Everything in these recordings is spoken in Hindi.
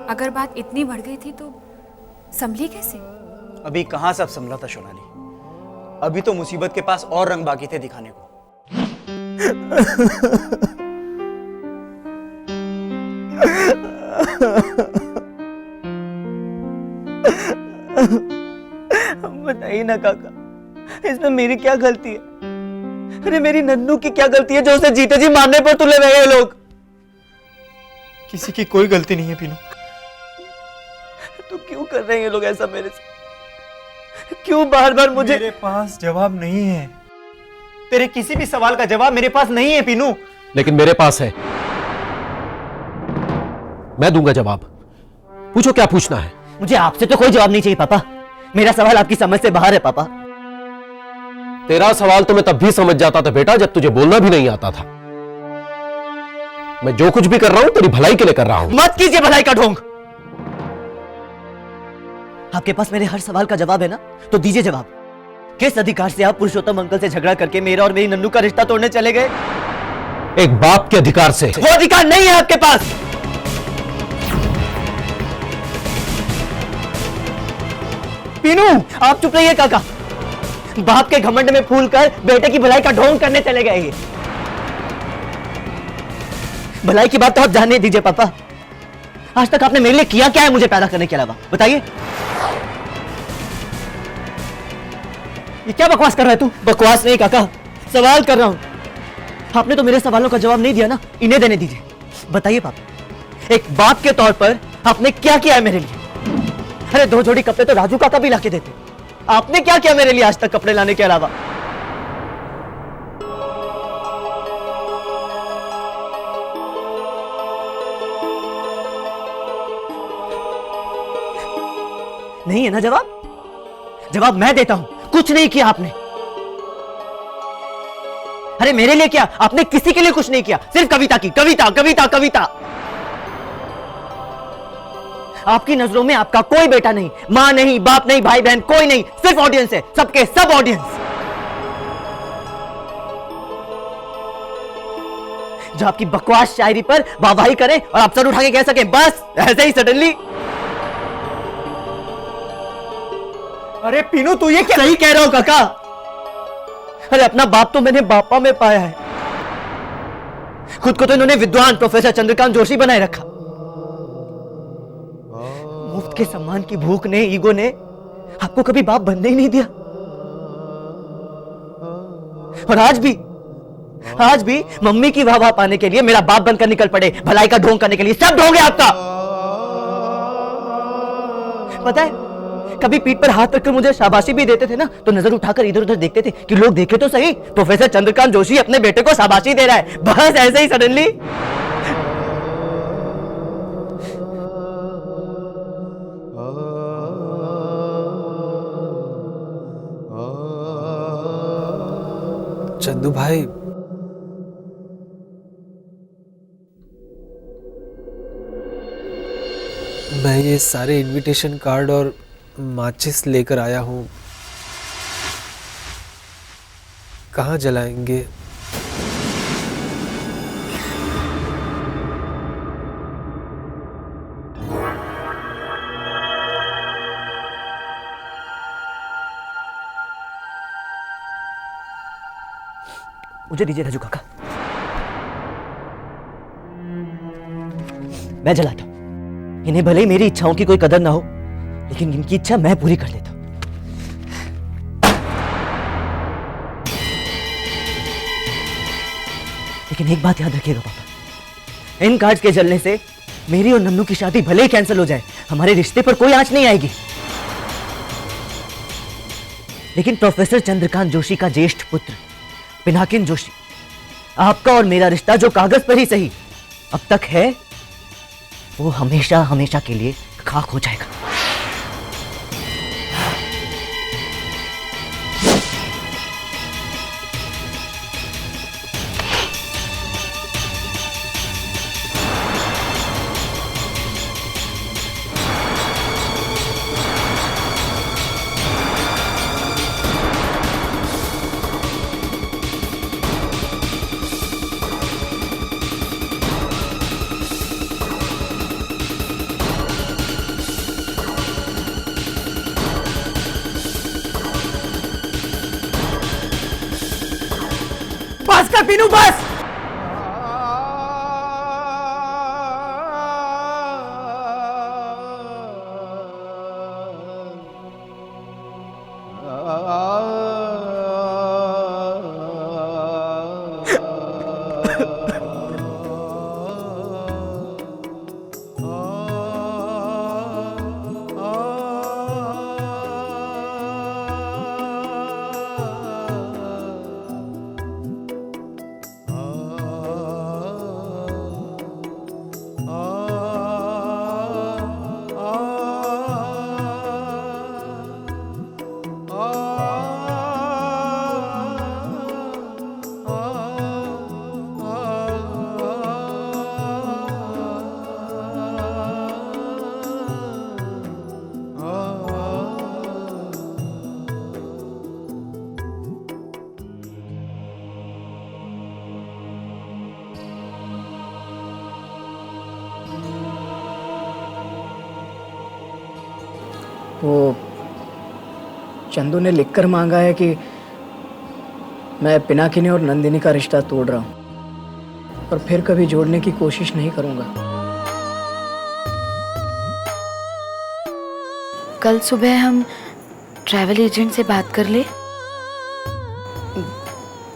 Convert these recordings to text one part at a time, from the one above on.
अगर बात इतनी बढ़ गई थी तो संभली कैसे? अभी कहाँ सब संभला था सोनाली। अभी तो मुसीबत के पास और रंग बाकी थे दिखाने को। बताइए ना काका, इसमें मेरी क्या गलती है? अरे मेरी नन्नू की क्या गलती है जो उसे जीते जी मारने पर तुले हुए हैं लोग? किसी की कोई गलती नहीं है पीनू। तो क्यों कर रहे हैं ये लोग ऐसा मेरे से? क्यों बार बार मुझे? मेरे पास जवाब नहीं है। तेरे किसी भी सवाल का जवाब मेरे पास नहीं है पीनू। लेकिन मेरे पास है। मैं दूंगा जवाब। पूछो क्या पूछना है। मुझे आपसे तो कोई जवाब नहीं चाहिए पापा। मेरा सवाल आपकी समझ से बाहर है पापा। तेरा सवाल तो मैं तब भी समझ जाता था बेटा जब तुझे बोलना भी नहीं आता था। मैं जो कुछ भी कर रहा हूं तेरी भलाई के लिए कर रहा हूं। मत कीजिए भलाई का ढोंग। आपके पास मेरे हर सवाल का जवाब है ना, तो दीजिए जवाब। किस अधिकार से आप पुरुषोत्तम अंकल से झगड़ा करके मेरा और मेरी नन्नू का रिश्ता तोड़ने चले गए? एक बाप के अधिकार से। वो अधिकार नहीं है आपके पास। पीनू, आप चुप रहिए काका। बाप के घमंड में फूल कर बेटे की भलाई का ढोंग करने चले गए ये। भलाई की बात तो आप जानने दीजिए पापा। आज तक आपने मेरे लिए किया क्या है मुझे पैदा करने के अलावा? बताइए। ये क्या बकवास कर रहा है तू? बकवास नहीं काका, सवाल कर रहा हूं। आपने तो मेरे सवालों का जवाब नहीं दिया ना, इन्हें देने दीजिए। बताइए पापा, एक बाप के तौर पर आपने क्या किया है मेरे लिए? अरे 2 जोड़ी कपड़े तो राजू काका भी लाके देते। आपने क्या किया मेरे लिए आज तक कपड़े लाने के अलावा? नहीं है ना जवाब? जवाब मैं देता हूं। कुछ नहीं किया आपने। अरे मेरे लिए क्या, आपने किसी के लिए कुछ नहीं किया, सिर्फ कविता की। कविता कविता कविता। आपकी नजरों में आपका कोई बेटा नहीं, मां नहीं, बाप नहीं, भाई बहन कोई नहीं, सिर्फ ऑडियंस है, सबके सब ऑडियंस। जो आपकी बकवास शायरी पर वाहवाही करें और आप सर उठा के कह सके बस ऐसे ही सडनली। अरे पीनू तू ये क्या? सही कह रहा हूं काका। अरे अपना बाप तो मैंने बापा में पाया है। खुद को तो इन्होंने विद्वान प्रोफेसर चंद्रकांत जोशी बनाए रखा। मुफ्त के सम्मान की भूख ने, ईगो ने आपको कभी बाप बनने ही नहीं दिया। और आज भी मम्मी की वाह पाने के लिए मेरा बाप बनकर निकल पड़े, भलाई का ढोंग करने के लिए। सब ढोंग है आपका। पता है, कभी पीठ पर हाथ रखकर मुझे शाबाशी भी देते थे ना, तो नजर उठाकर इधर उधर देखते थे कि लोग देखे तो सही, प्रोफेसर चंद्रकांत जोशी अपने बेटे को शाबाशी दे रहा है। बस ऐसे ही सडनली। चंदू भाई, मैं ये सारे इनविटेशन कार्ड और माचिस लेकर आया हूं। कहाँ जलाएंगे? मुझे दीजिए राजू काका, मैं जलाता हूं। इन्हें भले ही मेरी इच्छाओं की कोई कदर ना हो, लेकिन इनकी इच्छा मैं पूरी कर लेता हूं। लेकिन एक बात याद रखिएगा पापा, इन कार्ड्स के जलने से मेरी और नन्नू की शादी भले ही कैंसिल हो जाए, हमारे रिश्ते पर कोई आंच नहीं आएगी। लेकिन प्रोफेसर चंद्रकांत जोशी का ज्येष्ठ पुत्र पिनाकिन जोशी, आपका और मेरा रिश्ता जो कागज पर ही सही अब तक है, वो हमेशा हमेशा के लिए खाक हो जाएगा। कर पीनू, बस। वो चंदू ने लिखकर मांगा है कि मैं पिनाकिनी और नंदिनी का रिश्ता तोड़ रहा हूं और फिर कभी जोड़ने की कोशिश नहीं करूंगा। कल सुबह हम ट्रैवल एजेंट से बात कर ले।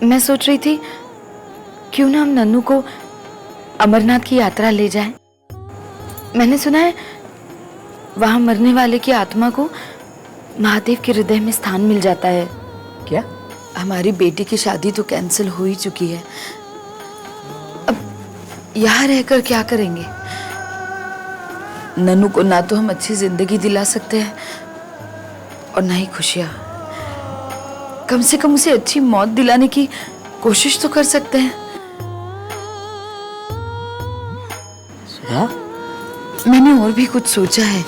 मैं सोच रही थी क्यों ना हम नन्नू को अमरनाथ की यात्रा ले जाएं। मैंने सुना है वहां मरने वाले की आत्मा को महादेव के हृदय में स्थान मिल जाता है। क्या? हमारी बेटी की शादी तो कैंसिल हो ही चुकी है, अब यहाँ रहकर क्या करेंगे? नन्नू को ना तो हम अच्छी जिंदगी दिला सकते हैं और ना ही खुशियां। कम से कम उसे अच्छी मौत दिलाने की कोशिश तो कर सकते हैं। सुधा, मैंने और भी कुछ सोचा है।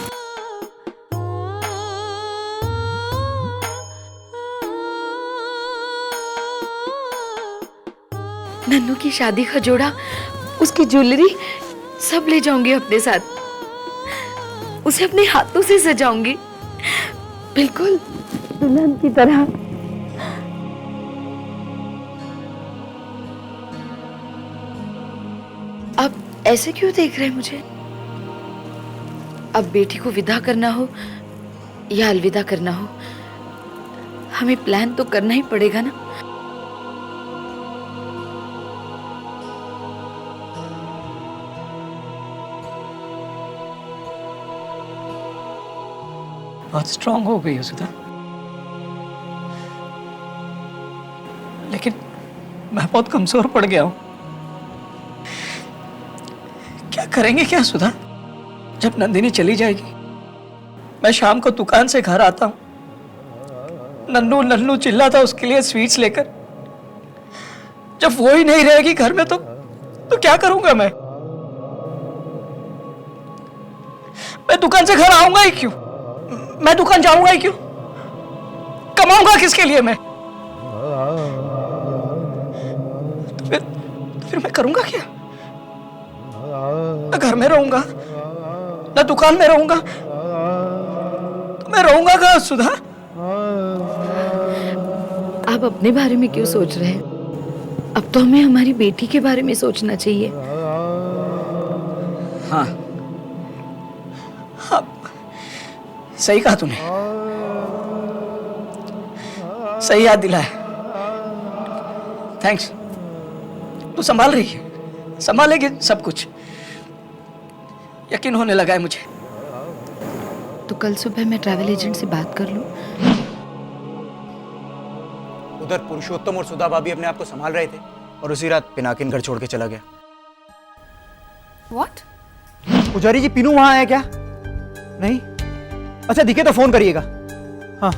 नन्नू की शादी का जोड़ा, उसकी ज्वेलरी सब ले जाऊंगी अपने साथ। उसे अपने हाथों से सजाऊंगी, बिल्कुल दुल्हन की तरह। अब ऐसे क्यों देख रहे हैं मुझे? अब बेटी को विदा करना हो या अलविदा करना हो, हमें प्लान तो करना ही पड़ेगा ना। बहुत स्ट्रांग हो गई हो सुधा, लेकिन मैं बहुत कमजोर पड़ गया हूं। क्या करेंगे क्या सुधा? जब नंदिनी चली जाएगी, मैं शाम को दुकान से घर आता हूं, नन्नू नन्नू चिल्लाता उसके लिए स्वीट्स लेकर। जब वो ही नहीं रहेगी घर में तो क्या करूंगा मैं? मैं दुकान से घर आऊंगा ही क्यों? मैं दुकान जाऊंगा ही क्यों? कमाऊंगा किसके लिए मैं? तो फिर मैं करूंगा क्या? मैं घर में रहूंगा ना दुकान में रहूंगा, तो मैं रहूंगा कहाँ सुधा? आप अपने बारे में क्यों सोच रहे हैं? अब तो हमें हमारी बेटी के बारे में सोचना चाहिए। हाँ हाँ, सही कहा तूने, सही याद दिलाया। थैंक्स। तू संभाल रही है, संभालेगी सब कुछ, यकीन होने लगा है मुझे। तो कल सुबह मैं ट्रैवल एजेंट से बात कर लूं। उधर पुरुषोत्तम और सुधा भाभी अपने आप को संभाल रहे थे और उसी रात पिनाकिन घर छोड़ के चला गया। What? पुजारी जी, पीनू वहां है क्या? नहीं? अच्छा दिखे तो फोन करिएगा। हाँ,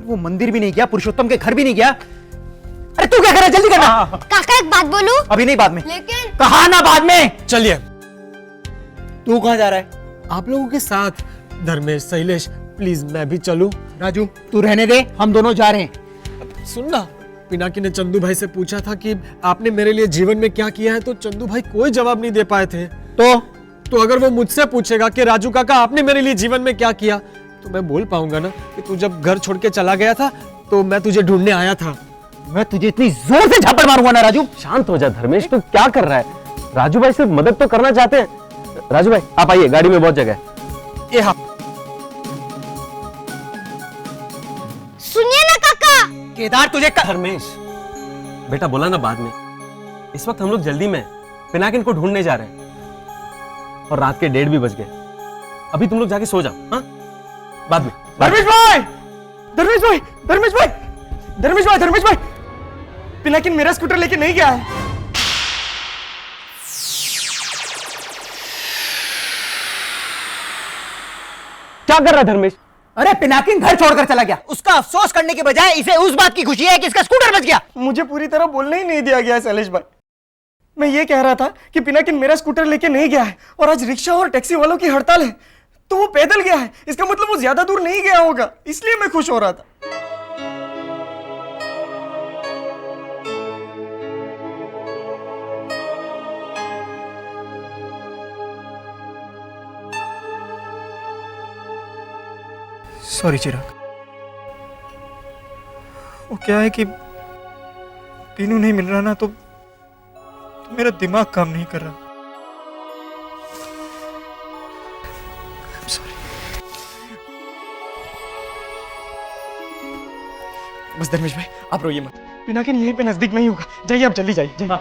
वो मंदिर भी नहीं गया, पुरुषोत्तम के घर भी नहीं गया। अरे तू क्या कर रहा है? जल्दी करना। काका एक बात बोलूं? अभी नहीं, बाद में। लेकिन कहा ना बाद में। चलिए। तू कहां जा रहा है? आप लोगों के साथ। धर्मेश, शैलेश, प्लीज मैं भी चलूं? राजू तू रहने दे, हम दोनों जा रहे हैं। सुनना, पिनाकी ने चंदू भाई से पूछा था कि आपने मेरे लिए जीवन में क्या किया है, तो चंदू भाई कोई जवाब नहीं दे पाए थे। तो अगर वो मुझसे पूछेगा कि राजू काका आपने मेरे लिए जीवन में क्या किया, तो मैं बोल पाऊंगा ना कि तू जब घर छोड़ के चला गया था तो मैं तुझे ढूंढने आया था। मैं तुझे इतनी जोर से झापड़ मारूंगा ना राजू। शांत हो जा धर्मेश, तू क्या कर रहा है? राजू भाई सिर्फ मदद तो करना चाहते हैं। राजू भाई आप आइए, गाड़ी में बहुत जगह है। ये हाँ, सुनिए ना काका। केदार तुझे धर्मेश बेटा बोला ना बाद में, इस वक्त हम लोग जल्दी में पिनाकिन को ढूंढने जा रहे हैं और रात के 1:30 भी बज गए। अभी तुम लोग जाके सो जाओ, हाँ? बाद में। धर्मेश भाई, धर्मेश भाई, धर्मेश भाई, धर्मेश भाई, धर्मेश भाई, पिनाकिन मेरा स्कूटर लेके नहीं गया है। क्या कर रहा है धर्मेश? अरे पिनाकिन घर छोड़कर चला गया। उसका अफसोस करने के बजाय इसे उस बात की खुशी है कि इसका स्कूटर बच गया। मुझे पूरी तरह बोलने ही नहीं दिया गया है शैलेश भाई। मैं ये कह रहा था कि पिनाकिन मेरा स्कूटर लेके नहीं गया है और आज रिक्शा और टैक्सी वालों की हड़ताल है, तो वो पैदल गया है। इसका मतलब वो ज्यादा दूर नहीं गया होगा, इसलिए मैं खुश हो रहा था। सॉरी चिराग, वो क्या है कि पीनू नहीं मिल रहा ना, तो मेरा दिमाग काम नहीं कर रहा। सॉरी। बस धर्मेश भाई आप रोइए मत, पिनाकिन यहीं पे नजदीक नहीं होगा। जाइए आप, जल्दी जाइए, जाइए।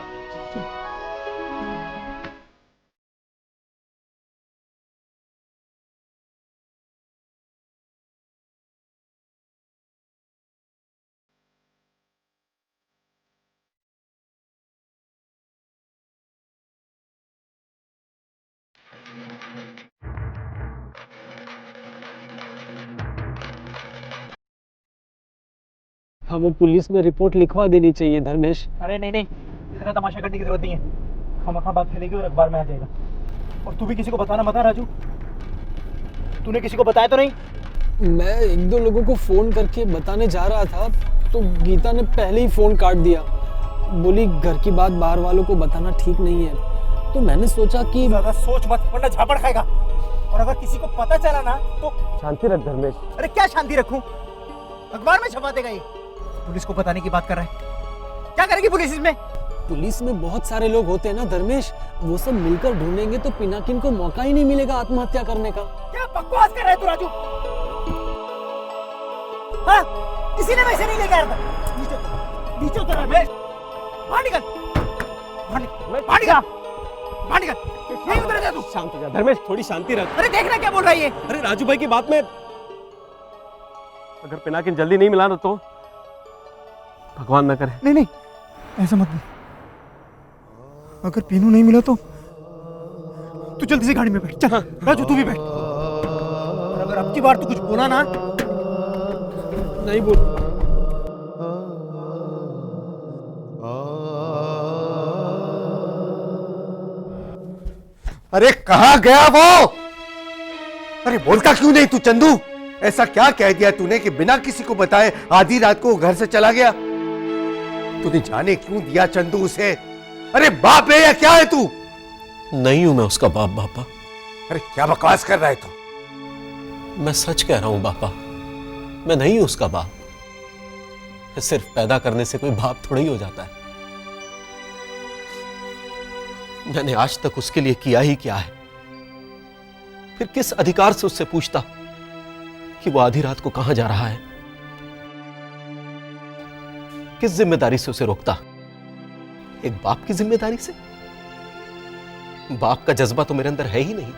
हमें पुलिस में रिपोर्ट लिखवा देनी चाहिए धर्मेश। अरे नहीं नहीं, इतना तमाशा करने की जरूरत नहीं है। हम अपना बात फैलेगी और अखबार में आ जाएगा। और तू भी किसी को बताना मत राजू। तूने किसी को बताया तो नहीं? मैं 1-2 लोगों को फोन करके बताने जा रहा था, तो गीता ने पहले ही फोन काट दिया। बोली घर की बात बाहर वालों को बताना ठीक नहीं है। तो मैंने सोचा कि ज्यादा सोच मत वरना झापड़ खाएगा। और अगर किसी को पता चला ना तो शांति रख धर्मेश। अरे क्या शांति रखूं? अखबार में छपा देगा ये। पुलिस को बताने की बात कर रहा है, क्या करेगी पुलिस इसमें? पुलिस में बहुत सारे लोग होते हैं ना धर्मेश, वो सब मिलकर ढूंढेंगे तो पिनाकिन को मौका ही नहीं मिलेगा आत्महत्या करने का। क्या बकवास कर रहा है तू राजू? हाँ, इसी ने वैसे नहीं लेके आया था। नीचे उतर रमेश, बाहर निकल, बाहर निकल, बाहर निकल। यहीं उतर जा तू। शांत हो जा धर्मेश, थोड़ी शांति रख। अरे देखना क्या बोल रहा है ये। अरे राजू भाई की बात में अगर पिनाकिन जल्दी नहीं मिला ना तो भगवान ना करे। नहीं नहीं, ऐसा मत बोल। अगर पीनू नहीं मिला तो तू जल्दी से गाड़ी में बैठ। चल राजू तू भी बैठ। और अगर अब की बार तू कुछ बोला ना, नहीं बोल। अरे कहाँ गया वो? अरे बोलता क्यों नहीं तू चंदू? ऐसा क्या कह दिया तूने कि बिना किसी को बताए आधी रात को घर से चला गया? तूने जाने क्यों दिया चंदू उसे? अरे बाप है या क्या है तू? नहीं हूं मैं उसका बाप बापा। अरे क्या बकवास कर रहा है तू? मैं सच कह रहा हूं बापा, मैं नहीं हूं उसका बाप। सिर्फ पैदा करने से कोई बाप थोड़ा ही हो जाता है। मैंने आज तक उसके लिए किया ही क्या है? फिर किस अधिकार से उससे पूछता कि वो आधी रात को कहां जा रहा है? किस जिम्मेदारी से उसे रोकता? एक बाप की जिम्मेदारी से? बाप का जज्बा तो मेरे अंदर है ही नहीं।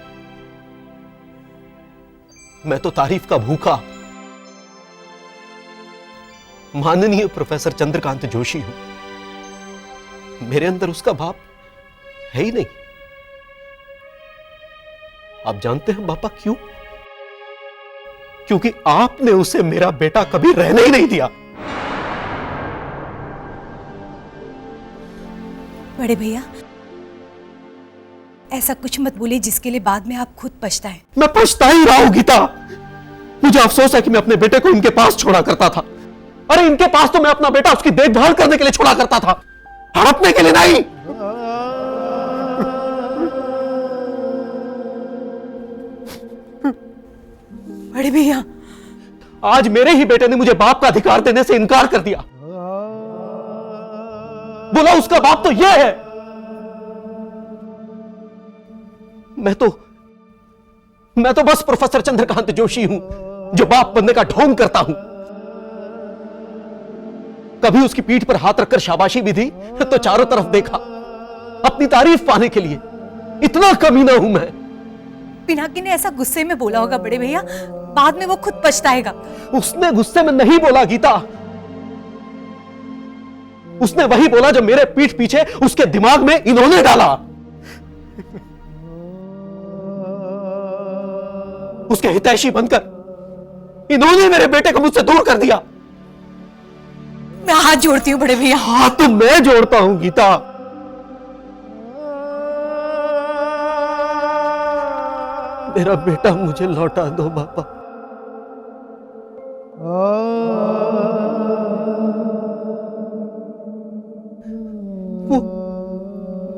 मैं तो तारीफ का भूखा माननीय प्रोफेसर चंद्रकांत जोशी हूं। मेरे अंदर उसका बाप है ही नहीं। आप जानते हैं पापा क्यों? क्योंकि आपने उसे मेरा बेटा कभी रहने ही नहीं दिया। बड़े भैया, ऐसा कुछ मत बोलिए जिसके लिए बाद में आप खुद पछताएं। मैं पछता ही रहा हूं गीता। मुझे अफसोस है कि मैं अपने बेटे को इनके पास छोड़ा करता था। अरे इनके पास तो मैं अपना बेटा उसकी देखभाल करने के लिए छोड़ा करता था, हड़पने के लिए नहीं। बड़े भैया, आज मेरे ही बेटे ने मुझे बाप का अधिकार देने से इनकार कर दिया। बोला उसका बाप तो ये है। मैं तो बस प्रोफेसर चंद्रकांत जोशी हूं जो बाप बनने का ढोंग करता हूं। कभी उसकी पीठ पर हाथ रखकर शाबाशी भी दी तो चारों तरफ देखा अपनी तारीफ पाने के लिए। इतना कमीना हूं मैं। पिनाकी ने ऐसा गुस्से में बोला होगा बड़े भैया, बाद में वो खुद पछताएगा। उसने गुस्से में नहीं बोला गीता, उसने वही बोला जो मेरे पीठ पीछे उसके दिमाग में इन्होंने डाला। उसके हितैषी बनकर इन्होंने मेरे बेटे को मुझसे दूर कर दिया। मैं हाथ जोड़ती हूँ बड़े भैया। हाथ तो मैं जोड़ता हूं गीता। मेरा बेटा मुझे लौटा दो बाबा। वो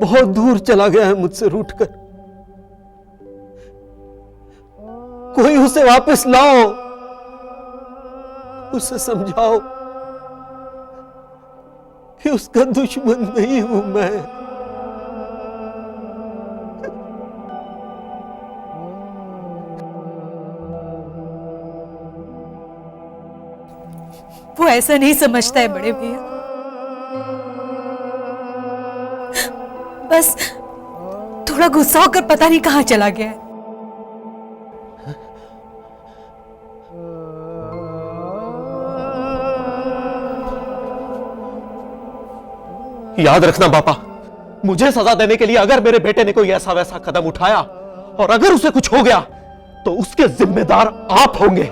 बहुत दूर चला गया है मुझसे रूठकर। कोई उसे वापस लाओ, उसे समझाओ कि उसका दुश्मन नहीं हूं मैं। वो ऐसा नहीं समझता है बड़े भैया, बस थोड़ा गुस्सा होकर पता नहीं कहां चला गया है। याद रखना पापा, मुझे सजा देने के लिए अगर मेरे बेटे ने कोई ऐसा वैसा कदम उठाया और अगर उसे कुछ हो गया तो उसके जिम्मेदार आप होंगे।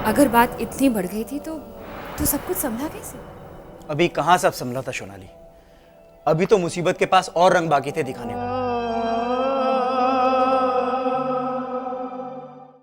अगर बात इतनी बढ़ गई थी तो सब कुछ संभला कैसे? अभी कहां सब संभला था सोनाली, अभी तो मुसीबत के पास और रंग बाकी थे दिखाने को।